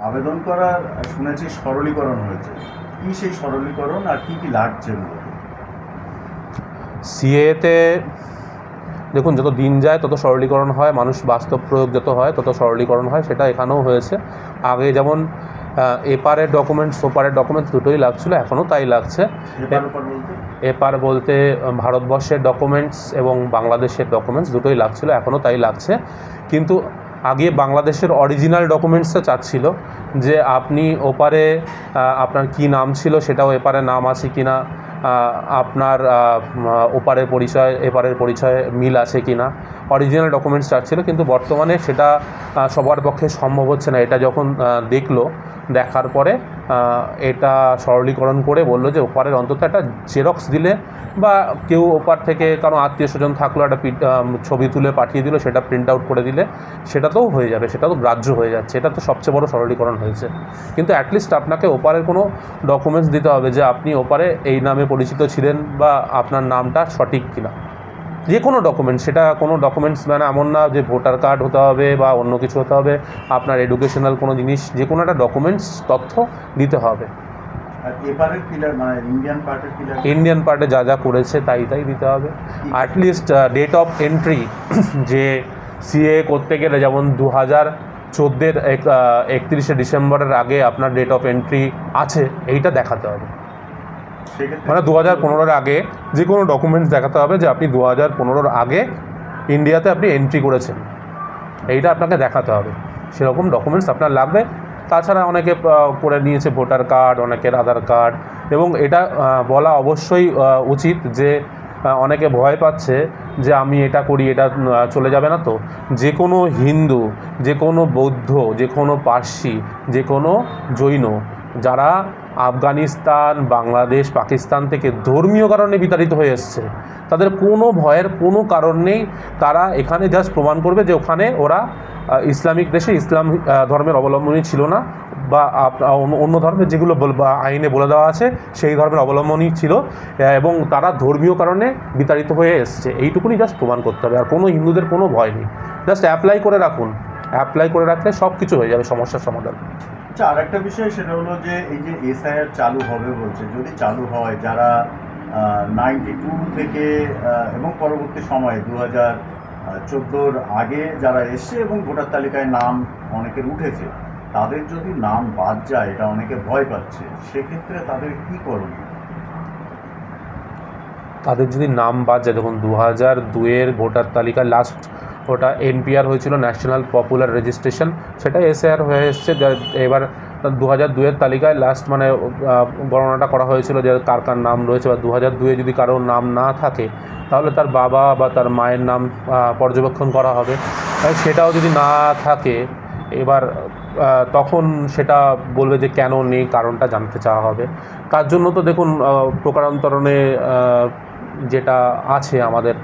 আবেদন করার শুনেছি সরলীকরণ হয়েছে। কি সেই সরলীকরণ আর কি কি লাগছে মূলত? সিএতে দেখুন, যত দিন যায় তত সরলীকরণ হয়, মানুষ বাস্তব প্রয়োগ যত হয় তত সরলীকরণ হয়, সেটা এখানেও হয়েছে। আগে যেমন এপারের ডকুমেন্টস ওপারের ডকুমেন্টস দুটোই লাগছিলো, এখনও তাই লাগছে। এপার ওপার বলতে? এপার বলতে ভারতবর্ষের ডকুমেন্টস এবং বাংলাদেশের ডকুমেন্টস দুটোই লাগছিলো, এখনও তাই লাগছে। কিন্তু আগে বাংলাদেশের অরিজিনাল ডকুমেন্টসটা চাচ্ছিল যে আপনি ওপারে আপনার কি নাম ছিল সেটাও এপারে নাম আছে কি না, আপনার ওপারের পরিচয় এপারের পরিচয়ে মিল আছে কি না, অরিজিনাল ডকুমেন্টস চাচ্ছিল। কিন্তু বর্তমানে সেটা সবার পক্ষে সম্ভব হচ্ছে না। এটা যখন দেখার পরে এটা সরলীকরণ করে বললো যে ওপারের অন্তত একটা জেরক্স দিলে, বা কেউ ওপার থেকে কারো আত্মীয় স্বজন থাকলো একটা ছবি তুলে পাঠিয়ে দিল, সেটা প্রিন্ট আউট করে দিলে সেটাতেও হয়ে যাবে, সেটা তো গ্রাহ্য হয়ে যাচ্ছে। এটা তো সবচেয়ে বড় সরলীকরণ হয়েছে। কিন্তু অ্যাটলিস্ট আপনাকে ওপারের কোনো ডকুমেন্টস দিতে হবে যে আপনি ওপারে এই নামে পরিচিত ছিলেন, বা আপনার নামটা সঠিক কিনা। যে কোনো ডকুমেন্টস, সেটা কোনো ডকুমেন্টস মানে এমন না যে ভোটার কার্ড হতে হবে বা অন্য কিছু হতে হবে, আপনার এডুকেশনাল কোনো জিনিস, যে কোনো একটা ডকুমেন্টস তথ্য দিতে হবে। আর এপারের পিলার মানে ইন্ডিয়ান পার্টের পিলার? ইন্ডিয়ান পার্টে যা যা করেছে তাই দিতে হবে। অ্যাটলিস্ট ডেট অফ এন্ট্রি, যে সিএ করতে গেলে যেমন 2014 31শে ডিসেম্বরের আগে আপনার ডেট অফ এন্ট্রি আছে, এইটা দেখাতে হবে। মানে 2015-এর আগে যে কোনো ডকুমেন্টস দেখাতে হবে যে আপনি 2015-এর আগে ইন্ডিয়াতে আপনি এন্ট্রি করেছেন, এইটা আপনাকে দেখাতে হবে। সেরকম ডকুমেন্টস আপনার লাগবে। তাছাড়া অনেকে করে নিয়েছে ভোটার কার্ড, অনেকের আধার কার্ড। এবং এটা বলা অবশ্যই উচিত যে অনেকে ভয় পাচ্ছে যে আমি এটা করি, এটা চলে যাবে না তো। যে কোনো হিন্দু, যে কোনো বৌদ্ধ, যে কোনো পার্সি, যে কোনো জৈন, যারা আফগানিস্তান, বাংলাদেশ, পাকিস্তান থেকে ধর্মীয় কারণে বিতাড়িত হয়ে এসছে, তাদের কোনো ভয়ের কোনো কারণ নেই। তারা এখানে জাস্ট প্রমাণ করবে যে ওখানে ওরা ইসলামিক দেশে ইসলাম ধর্মের অবলম্বনই ছিল না, বা অন্য ধর্মের যেগুলো আইনে বলে দেওয়া আছে সেই ধর্মের অবলম্বনই ছিল, এবং তারা ধর্মীয় কারণে বিতাড়িত হয়ে এসছে। এইটুকুনি জাস্ট প্রমাণ করতে হবে। আর কোনো হিন্দুদের কোনো ভয় নেই, জাস্ট অ্যাপ্লাই করে রাখুন। অ্যাপ্লাই করে রাখলে সব কিছু হয়ে যাবে, সমস্যার সমাধান। আচ্ছা, আর একটা বিষয় সেটা হলো যে এই যে এসআইআর চালু হবে বলছে, যদি চালু হয়, যারা 92 থেকে এবং পরবর্তী সময়ে 2014-র আগে যারা এসছে এবং ভোটার তালিকায় নাম অনেকের উঠেছে, তাদের যদি নাম বাদ যায়, এটা অনেকে ভয় পাচ্ছে, সেক্ষেত্রে তাদের কি করণীয়? তাদের যদি নাম বাদ যায়, দেখুন 2002-এর ভোটার তালিকা লাস্ট, ওটা এনপিআর হয়েছিল, ন্যাশনাল পপুলার রেজিস্ট্রেশন, সেটা এসআইআর হয়ে এসছে। এবার 2002-এর তালিকায় লাস্ট মানে গণনাটা করা হয়েছিল যে কার কার নাম রয়েছে। বা 2002-এ যদি কারোর নাম না থাকে তাহলে তার বাবা বা তার মায়ের নাম পর্যবেক্ষণ করা হবে। সেটাও যদি না থাকে, এবার তখন সেটা বলবে যে কেন নেই, কারণটা জানতে চাওয়া হবে। তার জন্য তো দেখুন প্রকারান্তরণে যেটা আছে আমাদের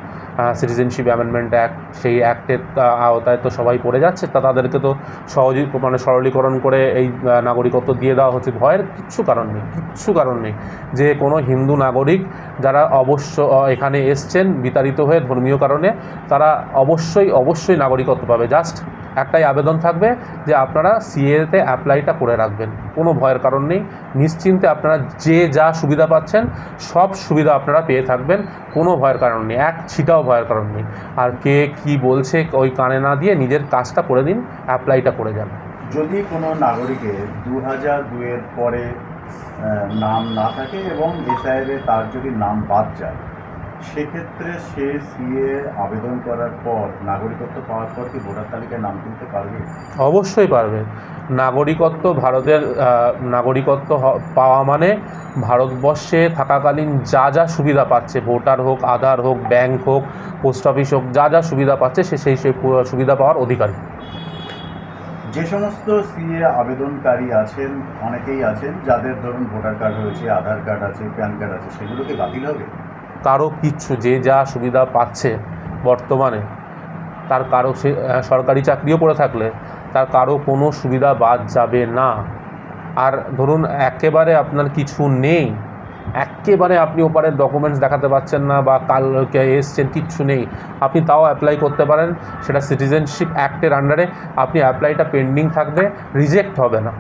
সিটিজেনশিপ অ্যামেন্ডমেন্ট অ্যাক্ট, সেই অ্যাক্টের আওতায় তো সবাই পড়ে যাচ্ছে। তাদেরকে তো সহজেই মানে সরলীকরণ করে এই নাগরিকত্ব দিয়ে দেওয়া হচ্ছে। ভয়ের কিচ্ছু কারণ নেই যে কোনো হিন্দু নাগরিক যারা এখানে এসছেন বিতাড়িত হয়ে ধর্মীয় কারণে, তারা অবশ্যই নাগরিকত্ব পাবে। জাস্ট একটাই আবেদন থাকবে যে আপনারা সিএতে অ্যাপ্লাইটা করে রাখবেন। কোনো ভয়ের কারণ নেই, নিশ্চিন্তে আপনারা যে যা সুবিধা পাচ্ছেন সব সুবিধা আপনারা পেয়ে থাকবেন। কোনো ভয়ের কারণ নেই, এক ছিটাও ভয়ের কারণ নেই। আর কে কি বলছে ওই কানে না দিয়ে নিজের কাজটা করে দিন, অ্যাপ্লাইটা করে যান। যদি কোনো নাগরিকের 2002-এর পরে নাম না থাকে এবং এসআইআরে তার যদি নাম বাদ যায়, সেক্ষেত্রে সে সিএ আবেদন করার পর নাগরিকত্ব পাওয়ার পর কি ভোটার তালিকায় নাম তুলতে পারবে? অবশ্যই পারবে। নাগরিকত্ব ভারতের নাগরিকত্ব পাওয়া মানে ভারতবর্ষে থাকাকালীন যা যা সুবিধা পাচ্ছে, ভোটার হোক, আধার হোক, ব্যাংক হোক, পোস্ট অফিস হোক, যা যা সুবিধা পাচ্ছে সে সেই সুবিধা পাওয়ার অধিকারী। যে সমস্ত সিএ আবেদনকারী আছেন, অনেকেই আছেন যাদের ধরুন ভোটার কার্ড রয়েছে, আধার কার্ড আছে, প্যান কার্ড আছে, সেগুলো কি বাতিল হবে? কারো কিচ্ছু, যে যা সুবিধা পাচ্ছে বর্তমানে, তার কারো সে সরকারি চাকরিও করে থাকলে তার কারো কোনো সুবিধা বাদ যাবে না। আর ধরুন একেবারে আপনার কিছু নেই, একেবারে আপনি ওপারের ডকুমেন্টস দেখাতে পারছেন না বা কাল এসছেন, কিচ্ছু নেই, আপনি তাও অ্যাপ্লাই করতে পারেন। সেটা সিটিজেনশিপ অ্যাক্টের আন্ডারে আপনি অ্যাপ্লাইটা পেন্ডিং থাকবে, রিজেক্ট হবে না।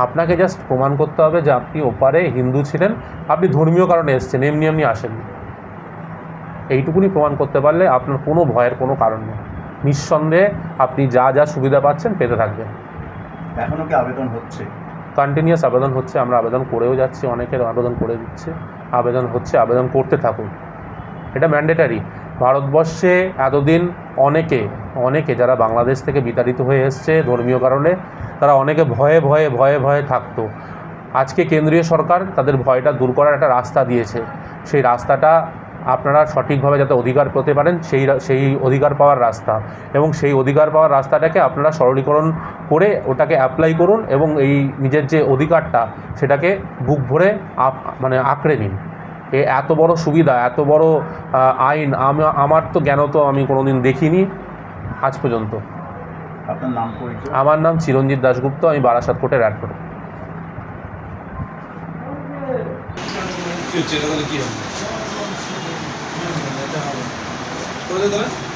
আপনাকে জাস্ট প্রমাণ করতে হবে যে আপনি ওপারে হিন্দু ছিলেন, আপনি ধর্মীয় কারণে এসছেন, এমনি এমনি আসেননি। এইটুকুনি প্রমাণ করতে পারলে আপনার কোনো ভয়ের কোনো কারণ নেই। নিঃসন্দেহে আপনি যা যা সুবিধা পাচ্ছেন পেতে থাকবেন। এখনও কি আবেদন হচ্ছে? কন্টিনিউয়াস আবেদন হচ্ছে, আমরা আবেদন করেও যাচ্ছি, অনেকের আবেদন করে দিচ্ছে, আবেদন হচ্ছে, আবেদন করতে থাকুন। এটা ম্যান্ডেটারি। ভারতবর্ষে এতদিন অনেকে যারা বাংলাদেশ থেকে বিতাড়িত হয়ে এসছে ধর্মীয় কারণে, তারা অনেকে ভয়ে থাকতো। আজকে কেন্দ্রীয় সরকার তাদের ভয়টা দূর করার একটা রাস্তা দিয়েছে। সেই রাস্তাটা আপনারা সঠিকভাবে যাতে অধিকার পেতে পারেন, সেই অধিকার পাওয়ার রাস্তা, এবং সেই অধিকার পাওয়ার রাস্তাটাকে আপনারা সরলীকরণ করে ওটাকে অ্যাপ্লাই করুন এবং এই নিজের যে অধিকারটা সেটাকে বুক ভরে আঁকড়ে নিন। এত বড় সুবিধা, এত বড় আইন আমার তো জ্ঞান তো আমি কোনো দিন দেখিনি আজ পর্যন্ত। আপনার নাম পরিচয়? আমার নাম চিরঞ্জিত দাশগুপ্ত, আমি বারাসাত কোর্টের অ্যাডভোকেট। কি হচ্ছে এটা, তাহলে কি হবে? করে দে তাহলে।